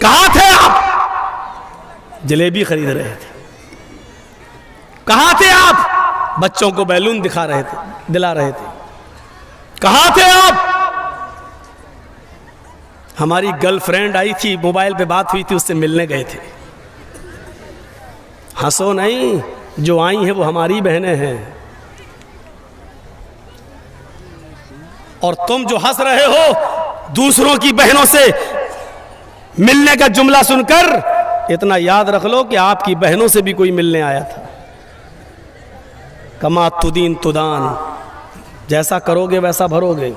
कहां थे आप? जलेबी खरीद रहे थे। कहां थे आप? बच्चों को बैलून दिला रहे थे। कहां थे आप? हमारी गर्लफ्रेंड आई थी, मोबाइल पे बात हुई थी, उससे मिलने गए थे। हंसो नहीं, जो आई हैं वो हमारी बहनें हैं। और तुम जो हंस रहे हो दूसरों की बहनों से मिलने का जुमला सुनकर, इतना याद रख लो कि आपकी बहनों से भी कोई मिलने आया था। कमा तुदीन तुदान, जैसा करोगे वैसा भरोगे।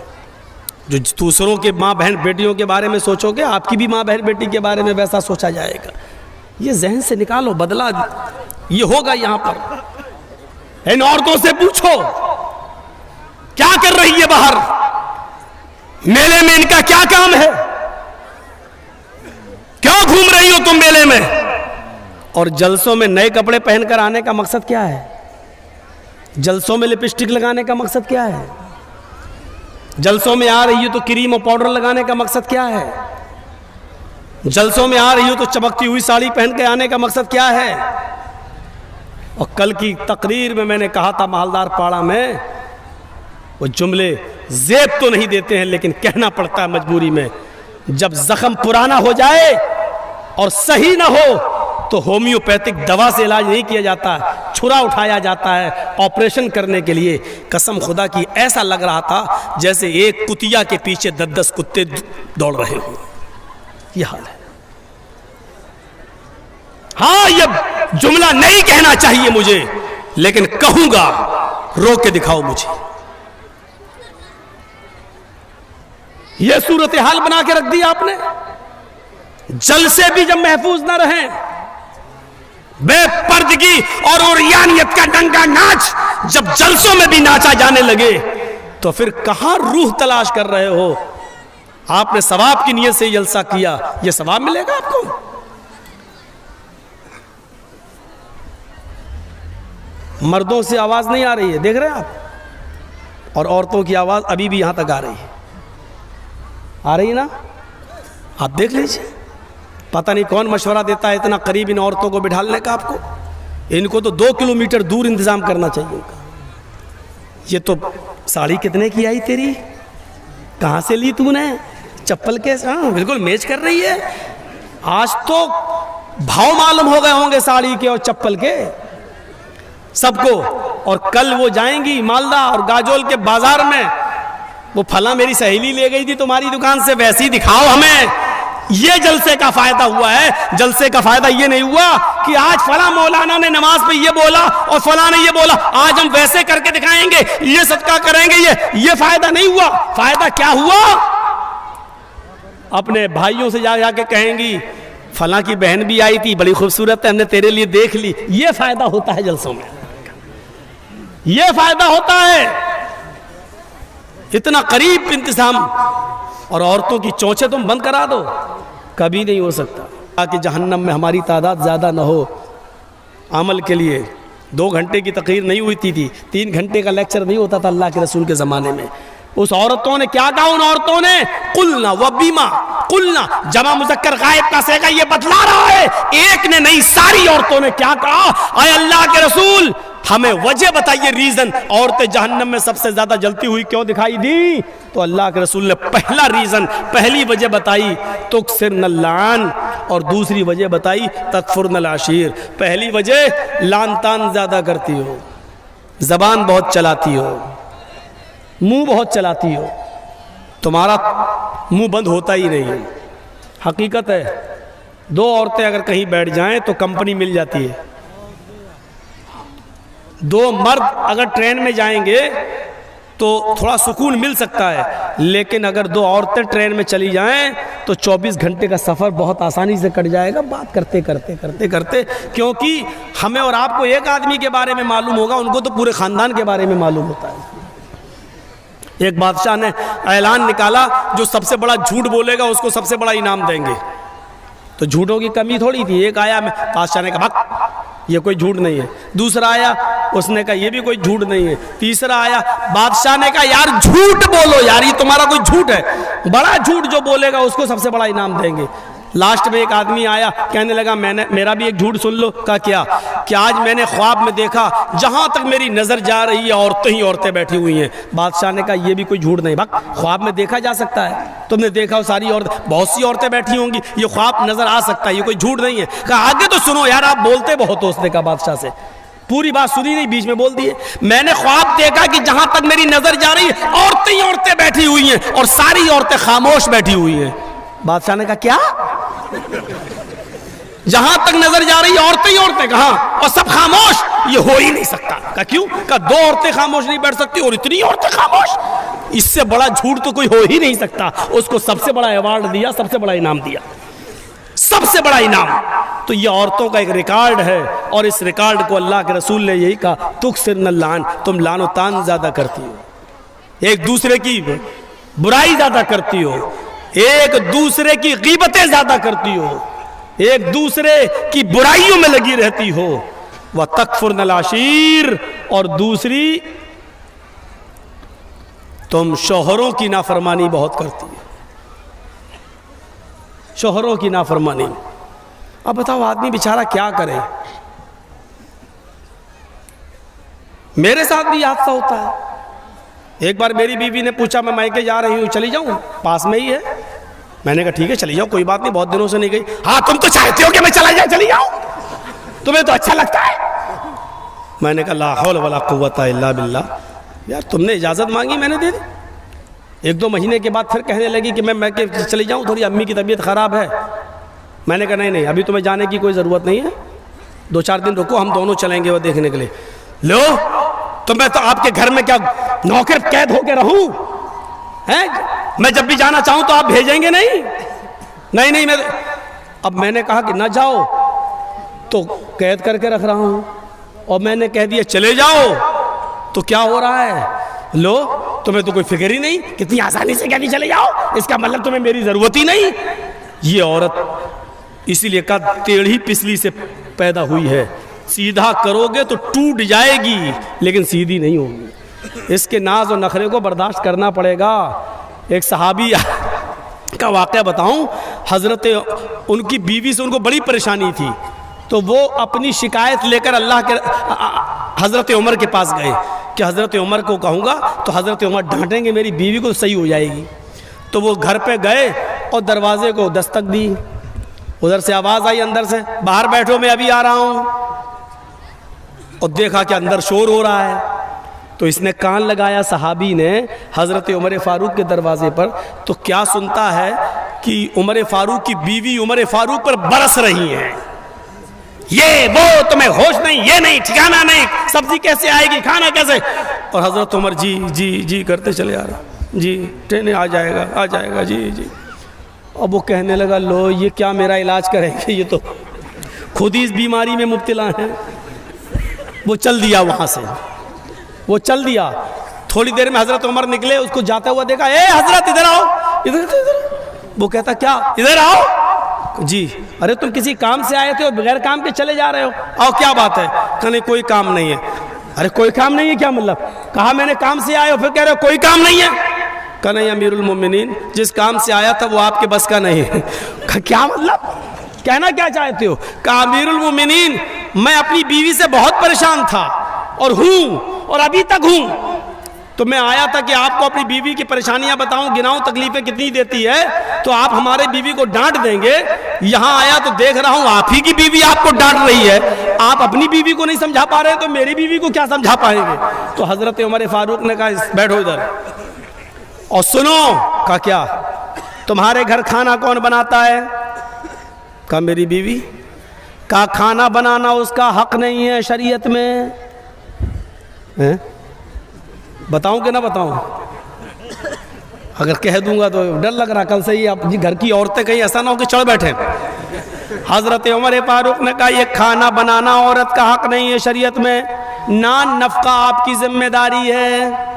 जो दूसरों के माँ बहन बेटियों के बारे में सोचोगे, आपकी भी माँ बहन बेटी के बारे में वैसा सोचा जाएगा। ये जहन से निकालो, बदला ये होगा। यहां पर इन औरतों से पूछो क्या कर रही है बाहर, मेले में इनका क्या काम है, क्यों घूम रही हो तुम मेले में, और जलसों में नए कपड़े पहनकर आने का मकसद क्या है? जलसों में लिपस्टिक लगाने का मकसद क्या है? जलसों में आ रही हो तो क्रीम और पाउडर लगाने का मकसद क्या है? जलसों में आ रही हो तो चमकती हुई साड़ी पहन के आने का मकसद क्या है? और कल की तकरीर में मैंने कहा था मालदार पाड़ा में, वो जुमले जेब तो नहीं देते हैं लेकिन कहना पड़ता है मजबूरी में। जब जख्म पुराना हो जाए और सही ना हो तो होम्योपैथिक दवा से इलाज नहीं किया जाता, छुरा उठाया जाता है ऑपरेशन करने के लिए। कसम खुदा की ऐसा लग रहा था जैसे एक कुतिया के पीछे 10-10 कुत्ते दौड़ रहे हो। यह हाल है। हाँ, यह जुमला नहीं कहना चाहिए मुझे, लेकिन कहूंगा, रोक के दिखाओ मुझे। यह सूरत हाल बना के रख दी आपने। जल से भी जब महफूज ना रहें, बेपर्दगी और उरियानियत का डंगा नाच जब जलसों में भी नाचा जाने लगे, तो फिर कहां रूह तलाश कर रहे हो? आपने सवाब की नीयत से जलसा किया, यह सवाब मिलेगा आपको? मर्दों से आवाज नहीं आ रही है, देख रहे हैं आप, और औरतों की आवाज अभी भी यहां तक आ रही है। आ रही है ना? आप देख लीजिए। पता नहीं कौन मशवरा देता है इतना करीब इन औरतों को बिठाने का आपको। इनको तो 2 किलोमीटर दूर इंतजाम करना चाहिए इनका। ये तो साड़ी कितने की आई तेरी, कहां से ली तूने, चप्पल के? हाँ, बिल्कुल मैच कर रही है। आज तो भाव मालूम हो गए होंगे साड़ी के और चप्पल के सबको। और कल वो जाएंगी मालदा और गाजोल के बाजार में, वो फला मेरी सहेली ले गई थी तुम्हारी दुकान से, वैसी दिखाओ हमें। ये जलसे का फायदा हुआ है। जलसे का फायदा ये नहीं हुआ कि आज फला मौलाना ने नमाज पे ये बोला और फला ने ये बोला, आज हम वैसे करके दिखाएंगे, ये सदका करेंगे। ये फायदा नहीं हुआ। फायदा क्या हुआ? अपने भाइयों से जाके कहेंगी फला की बहन भी आई थी, बड़ी खूबसूरत है, हमने तेरे लिए देख ली। ये फायदा होता है जलसों में, ये फायदा होता है। इतना करीब इंतजाम, और औरतों की चोंचे तुम बंद करा दो, कभी नहीं हो सकता। कि जहन्नम में हमारी तादाद ज़्यादा ना हो। अमल के लिए 2 घंटे की तकरीर नहीं हुई थी, 3 घंटे का लेक्चर नहीं होता था अल्लाह के रसूल के ज़माने में। उस औरतों ने क्या कहा? उन औरतों ने कुलना व बीमा, कुलना जमा मुज़क्कर गायब का सेगा ये बतला रहा है। एक ने नहीं, सारी औरतों ने क्या कहा? आए अल्लाह के रसूल, हमें वजह बताइए, रीजन। औरतें जहन्नम में सबसे ज्यादा जलती हुई क्यों दिखाई दी? तो अल्लाह के रसूल ने पहला रीजन, पहली वजह बताई तुक्सिरन लान, और दूसरी वजह बताई तकफुरन आशीर। पहली वजह लान तान ज्यादा करती हो, जबान बहुत चलाती हो, मुंह बहुत चलाती हो, तुम्हारा मुंह बंद होता ही नहीं है। हकीकत है, 2 औरतें अगर कहीं बैठ जाएं तो कंपनी मिल जाती है। 2 मर्द अगर ट्रेन में जाएंगे तो थोड़ा सुकून मिल सकता है, लेकिन अगर 2 औरतें ट्रेन में चली जाएं तो 24 घंटे का सफ़र बहुत आसानी से कट जाएगा, बात करते करते करते करते। क्योंकि हमें और आपको एक आदमी के बारे में मालूम होगा, उनको तो पूरे ख़ानदान के बारे में मालूम होता है। एक बादशाह ने ऐलान निकाला, जो सबसे बड़ा झूठ बोलेगा उसको सबसे बड़ा इनाम देंगे। तो झूठों की कमी थोड़ी थी। एक आया, बादशाह ने कहा ये कोई झूठ नहीं है। दूसरा आया, उसने कहा ये भी कोई झूठ नहीं है। तीसरा आया, बादशाह ने कहा यार झूठ बोलो यार, ये तुम्हारा कोई झूठ है, बड़ा झूठ जो बोलेगा उसको सबसे बड़ा इनाम देंगे। लास्ट में एक आदमी आया, कहने लगा मेरा भी एक झूठ सुन लो। कहा क्या? कि आज मैंने ख्वाब में देखा जहां तक मेरी नजर जा रही है औरतें ही औरतें बैठी हुई हैं। बादशाह ने कहा ये भी कोई झूठ नहीं, भाग ख्वाब में देखा जा सकता है, तुमने देखा सारी औरतें, बहुत सी औरतें बैठी होंगी, ये ख्वाब नजर आ सकता है, ये कोई झूठ नहीं है। कहा आगे तो सुनो यार, आप बोलते बहुत हो। उसने कहा बादशाह से पूरी बात सुनी नहीं, बीच में बोल दिए। मैंने ख्वाब देखा कि जहां तक मेरी नजर जा रही है औरतें ही औरतें बैठी हुई हैं और सारी औरतें खामोश बैठी हुई हैं। बादशाह ने कहा क्या? जहां तक नजर जा रही है औरतें ही औरतें, कहा और सब खामोश, ये हो ही नहीं सकता। कहा क्यों? कहा 2 औरतें खामोश नहीं बैठ सकती और इतनी औरतें खामोश, इससे बड़ा झूठ तो कोई हो ही नहीं सकता। उसको सबसे बड़ा अवार्ड दिया, सबसे बड़ा इनाम दिया, सबसे बड़ा इनाम। तो ये औरतों का एक रिकॉर्ड है और इस रिकॉर्ड को अल्लाह के रसूल ने यही कहा, तुक्सिर न लान, तुम लानो तान ज्यादा करती हो, एक दूसरे की बुराई ज्यादा करती हो, एक दूसरे की गीबतें ज्यादा करती हो, एक दूसरे की बुराइयों में लगी रहती हो। वह तकफुर नलाशीर, और दूसरी तुम शोहरों की नाफरमानी बहुत करती हो, शोहरों की नाफरमानी। अब बताओ आदमी बेचारा क्या करे? मेरे साथ भी हादसा होता है। एक बार मेरी बीवी ने पूछा मैं मायके जा रही हूँ, चली जाऊँ? पास में ही है। मैंने कहा ठीक है चली जाओ, कोई बात नहीं, बहुत दिनों से नहीं गई। हाँ तुम तो चाहते हो कि मैं चला जाए, चली जाऊँ, तुम्हें तो अच्छा लगता है। मैंने कहा ला हौल वला कुव्वता इल्ला बिल्लाह। यार तुमने इजाज़त मांगी, मैंने दे दी। 1-2 महीने के बाद फिर कहने लगी कि मैं चली जाऊँ, थोड़ी अम्मी की तबीयत ख़राब है। मैंने कहा नहीं अभी तुम्हें जाने की कोई ज़रूरत नहीं है, 2-4 दिन रुको, हम दोनों चलेंगे वो देखने के लिए। लो तो मैं तो आपके घर में क्या नौकर कैद होके रहूं? हैं? मैं जब भी जाना चाहूं तो आप भेजेंगे नहीं? नहीं मैं अब मैंने कहा कि ना जाओ तो कैद करके रख रहा हूं, और मैंने कह दिया चले जाओ तो क्या हो रहा है? लो तुम्हें तो कोई फिक्र ही नहीं, कितनी आसानी से कहती चले जाओ, इसका मतलब तुम्हें मेरी जरूरत ही नहीं। ये औरत इसीलिए कहा टेढ़ी पिछली से पैदा हुई है, सीधा करोगे तो टूट जाएगी लेकिन सीधी नहीं होगी। इसके नाज और नखरे को बर्दाश्त करना पड़ेगा। एक सहाबी का वाक़या बताऊं, हजरत उनकी बीवी से उनको बड़ी परेशानी थी, तो वो अपनी शिकायत लेकर अल्लाह के हजरत उमर के पास गए कि हजरत उमर को कहूँगा तो हजरत उमर डांटेंगे, मेरी बीवी को सही हो जाएगी। तो वो घर पे गए और दरवाजे को दस्तक दी, उधर से आवाज़ आई अंदर से, बाहर बैठो मैं अभी आ रहा हूँ। और देखा कि अंदर शोर हो रहा है, तो इसने कान लगाया सहाबी ने हज़रत उमर फ़ारूक के दरवाजे पर, तो क्या सुनता है कि उमर फ़ारूक की बीवी उमर फ़ारूक पर बरस रही हैं, ये वो तुम्हें होश नहीं, ये नहीं, ठिकाना नहीं, सब्जी कैसे आएगी, खाना कैसे। और हज़रत उमर जी जी जी करते चले आ रहा, जी ट्रेन आ जाएगा जी जी। अब वो कहने लगा लो ये क्या मेरा इलाज करेंगे, ये तो खुद ही इस बीमारी में मुब्तला हैं। वो चल दिया, वहाँ से वो चल दिया। थोड़ी देर में हज़रत उमर निकले, उसको जाता हुआ देखा, ए हज़रत इधर आओ, इधर। वो कहता क्या, इधर आओ जी। अरे तुम किसी काम से आए थे और बगैर काम के चले जा रहे हो, आओ क्या बात है? कहने कोई काम नहीं है। अरे कोई काम नहीं है क्या मतलब? कहा मैंने काम से आए हो, फिर कह रहे हो कोई काम नहीं है। कहा नहीं अमीरुल मोमिनीन, जिस काम से आया था वो आपके बस का नहीं है। क्या मतलब, कहना क्या चाहते हो? कहा अमीरुल मोमिनीन मैं अपनी बीवी से बहुत परेशान था और हूँ और अभी तक हूँ, तो मैं आया था कि आपको अपनी बीवी की परेशानियां बताऊं, गिनाऊं तकलीफें कितनी देती है, तो आप हमारे बीवी को डांट देंगे। यहाँ आया तो देख रहा हूँ आप ही की बीवी आपको डांट रही है, आप अपनी बीवी को नहीं समझा पा रहे तो मेरी बीवी को क्या समझा पाएंगे? तो हज़रत उमर फ़ारूक ने कहा बैठो इधर और सुनो। कहा क्या? तुम्हारे घर खाना कौन बनाता है? कहा मेरी बीवी। कहा खाना बनाना उसका हक नहीं है शरीयत में है? बताऊं कि ना बताऊं? अगर कह दूंगा तो डर लग रहा कल से ही आप घर की औरतें कहीं ऐसा ना हो कि चढ़ बैठे। हज़रत उमर फ़ारूक ने कहा ये खाना बनाना औरत का हक नहीं है शरीयत में, नान नफ़का आपकी जिम्मेदारी है।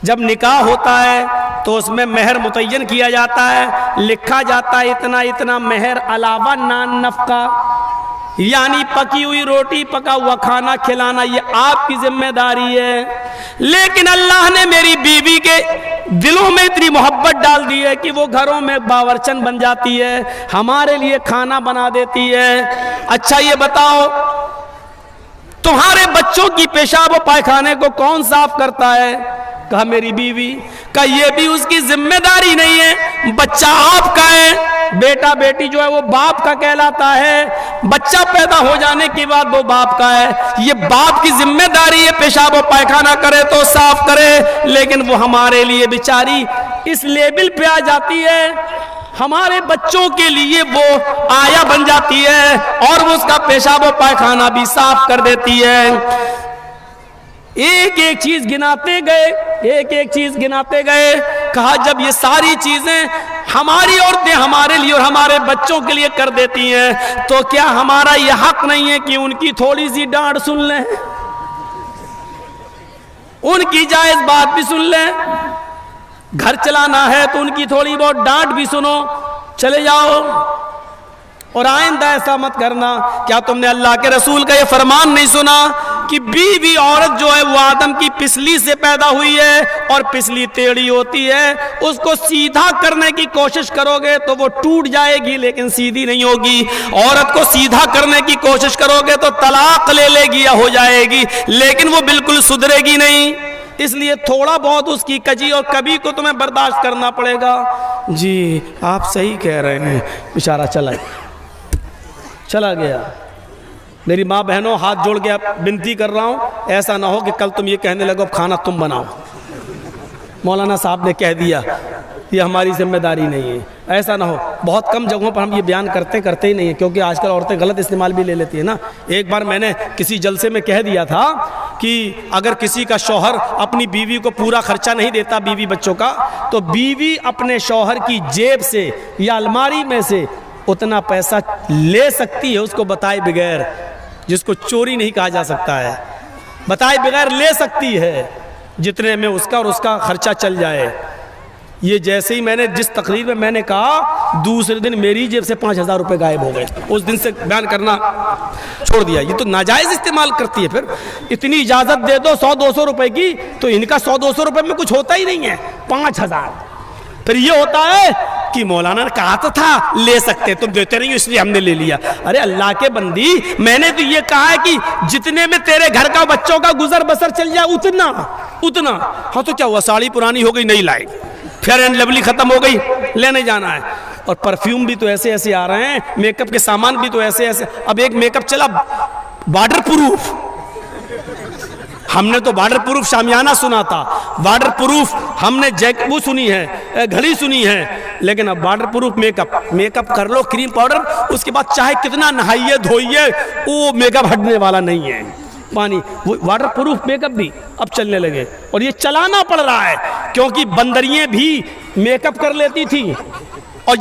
जब निकाह होता है तो उसमें मेहर मुतय्यन किया जाता है, लिखा जाता है इतना इतना मेहर अलावा नान नफ़का, यानी पकी हुई रोटी पका हुआ खाना खिलाना ये आपकी जिम्मेदारी है। लेकिन अल्लाह ने मेरी बीवी के दिलों में इतनी मोहब्बत डाल दी है कि वो घरों में बावर्चन बन जाती है, हमारे लिए खाना बना देती है। अच्छा ये बताओ, तुम्हारे बच्चों की पेशाब और पायखाने को कौन साफ करता है? कहा मेरी बीवी। कहा ये भी उसकी जिम्मेदारी नहीं है, बच्चा आपका है। बेटा बेटी जो है वो बाप का कहलाता है, बच्चा पैदा हो जाने के बाद वो बाप का है। ये बाप की जिम्मेदारी है पेशाब और पायखाना करे तो साफ करे, लेकिन वो हमारे लिए बेचारी इस लेवल पे आ जाती है, हमारे बच्चों के लिए वो आया बन जाती है और वो उसका पेशाब और पायखाना भी साफ कर देती है। एक एक चीज गिनाते गए, एक एक चीज गिनाते गए। कहा जब ये सारी चीजें हमारी औरतें हमारे लिए और हमारे बच्चों के लिए कर देती हैं, तो क्या हमारा यह हक नहीं है कि उनकी थोड़ी सी डांट सुन लें, उनकी जायज बात भी सुन लें? घर चलाना है तो उनकी थोड़ी बहुत डांट भी सुनो, चले जाओ। और आइंदा ऐसा मत करना। क्या तुमने अल्लाह के रसूल का ये फरमान नहीं सुना कि बीवी औरत जो है वो आदम की पिसली से पैदा हुई है और पिसली टेढ़ी होती है, उसको सीधा करने की कोशिश करोगे तो वो टूट जाएगी लेकिन सीधी नहीं होगी। औरत को सीधा करने की कोशिश करोगे तो तलाक ले लेगी या हो जाएगी, लेकिन वो बिल्कुल सुधरेगी नहीं। इसलिए थोड़ा बहुत उसकी कजी और कभी को तुम्हें बर्दाश्त करना पड़ेगा। जी आप सही कह रहे हैं। बेचारा चला गया। मेरी माँ बहनों, हाथ जोड़ के विनती कर रहा हूँ, ऐसा ना हो कि कल तुम ये कहने लगो अब खाना तुम बनाओ, मौलाना साहब ने कह दिया, ये हमारी जिम्मेदारी नहीं है। ऐसा ना हो। बहुत कम जगहों पर हम ये बयान करते ही नहीं है, क्योंकि आजकल औरतें गलत इस्तेमाल भी ले लेती है ना। एक बार मैंने किसी जलसे में कह दिया था कि अगर किसी का शौहर अपनी बीवी को पूरा खर्चा नहीं देता बीवी बच्चों का, तो बीवी अपने शौहर की जेब से या अलमारी में से उतना पैसा ले सकती है, उसको बताए बगैर, जिसको चोरी नहीं कहा जा सकता है, बताए बगैर ले सकती है, जितने में उसका और उसका खर्चा चल जाए। ये जैसे ही मैंने जिस तकरीर में मैंने कहा, दूसरे दिन मेरी जेब से 5,000 रुपये गायब हो गए। उस दिन से बयान करना छोड़ दिया। ये तो नाजायज़ इस्तेमाल करती है। फिर इतनी इजाज़त दे दो 100-200 रुपये की, तो इनका 100-200 रुपये में कुछ होता ही नहीं है, 5,000। फिर ये होता है कि मौलाना ने कहा तो था ले सकते, तुम देते नहीं हो इसलिए हमने ले लिया। अरे अल्लाह के बंदी, मैंने तो ये कहा है कि जितने में तेरे घर का बच्चों का गुजर बसर चल जाए उतना। हाँ तो क्या हुआ, साड़ी पुरानी हो गई नहीं लाई, फेयर एंड लवली खत्म हो गई, लेने जाना है। और परफ्यूम भी तो ऐसे ऐसे आ रहे हैं, मेकअप के सामान भी तो ऐसे ऐसे। अब एक मेकअप चला वाटर प्रूफ, हमने तो वाटर प्रूफ शामियाना सुना था, वाटर प्रूफ हमने वो सुनी है, घड़ी सुनी है, लेकिन अब वाटर प्रूफ मेकअप कर लो, क्रीम पाउडर, उसके बाद चाहे कितना नहाइए धोइए वो मेकअप हटने वाला नहीं है। पानी वो वाटर प्रूफ मेकअप भी अब चलने लगे, और ये चलाना पड़ रहा है क्योंकि बंदरियां भी मेकअप कर लेती थी, और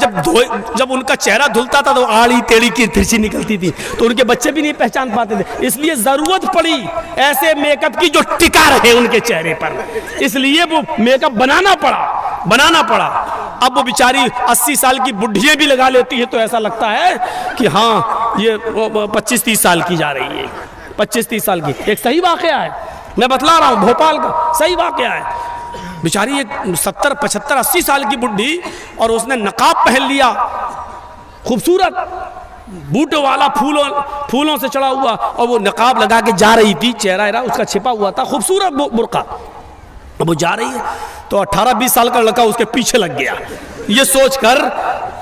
जब उनका चेहरा धुलता था तो आड़ी टेढ़ी की तिरछी निकलती थी, तो उनके बच्चे भी नहीं पहचान पाते थे। इसलिए जरूरत पड़ी ऐसे मेकअप की जो टिका रहे उनके चेहरे पर, इसलिए वो मेकअप बनाना पड़ा। अब वो बेचारी 80 साल की बुढ़ियां भी लगा लेती है, तो ऐसा लगता है कि हाँ ये 25-30 साल की जा रही है, 25-30 साल की। एक सही वाकया है, मैं बतला रहा हूँ, भोपाल का सही वाकया है। बेचारी एक 70, 75, 80 साल की बुढ़ी, और उसने नकाब पहन लिया, खूबसूरत बूटे वाला, फूलों से चढ़ा हुआ, और वो नकाब लगा के जा रही थी, चेहरा उसका छिपा हुआ था, खूबसूरत बुर्का। वो जा रही है तो 18-20 साल का लड़का उसके पीछे लग गया, ये सोचकर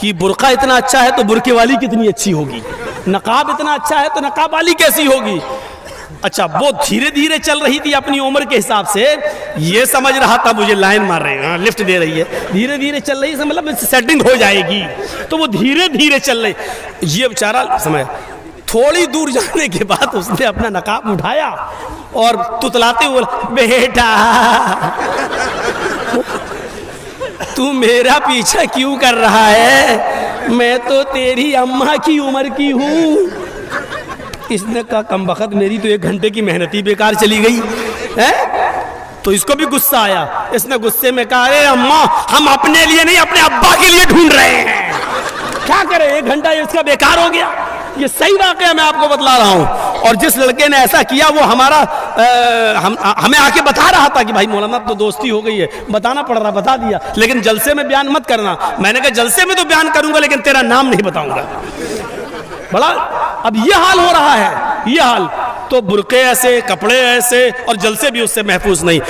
कि बुर्का इतना अच्छा है तो बुर्के वाली कितनी अच्छी होगी, नकाब इतना अच्छा है तो नकाब वाली कैसी होगी। अच्छा, वो धीरे धीरे चल रही थी अपनी उम्र के हिसाब से, ये समझ रहा था मुझे लाइन मार रहे हैं, लिफ्ट दे रही है, धीरे धीरे चल रही है, मतलब सेटिंग हो जाएगी, तो वो धीरे धीरे चल रही। ये बेचारा समय थोड़ी दूर जाने के बाद उसने अपना नकाब उठाया और तुतलाते हुए, बेटा तू मेरा पीछा क्यों कर रहा है, मैं तो तेरी अम्मा की उम्र की हूँ। इसने कहा कमबख्त, मेरी तो 1 घंटे की मेहनत ही बेकार चली गई है। तो इसको भी गुस्सा आया, इसने गुस्से में कहा, अरे अम्मा हम अपने लिए नहीं अपने अब्बा के लिए ढूंढ रहे हैं, क्या करें, 1 घंटा इसका बेकार हो गया। ये सही वाकया मैं आपको बतला रहा हूँ। और जिस लड़के ने ऐसा किया वो हमारा हमें आके बता रहा था कि भाई मौलाना तो दोस्ती हो गई है, बताना पड़ रहा, बता दिया, लेकिन जलसे में बयान मत करना। मैंने कहा जलसे में तो बयान करूंगा लेकिन तेरा नाम नहीं बताऊंगा। बड़ा अब ये हाल हो रहा है, ये हाल। तो बुरके ऐसे, कपड़े ऐसे, और जलसे भी उससे महफूज नहीं।